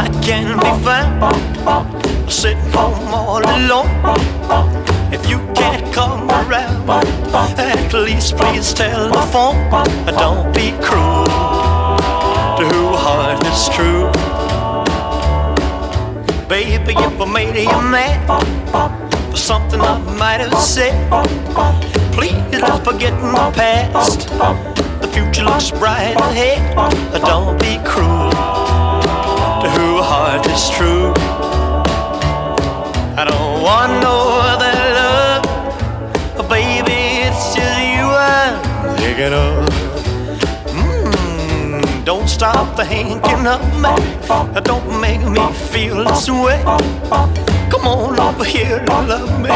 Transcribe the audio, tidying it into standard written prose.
I can be found sitting home all alone. If you can't come around, at least please telephone. Don't be cruel to whose heart is true. Baby, if I made you mad for something I might have said, please don't forget my past. The future looks bright ahead. Don't be cruel to whose heart is true. I don't want no other love, baby, it's just you I'm thinking of. Don't stop thinking of me, don't make me feel this way. Come on over here and love me.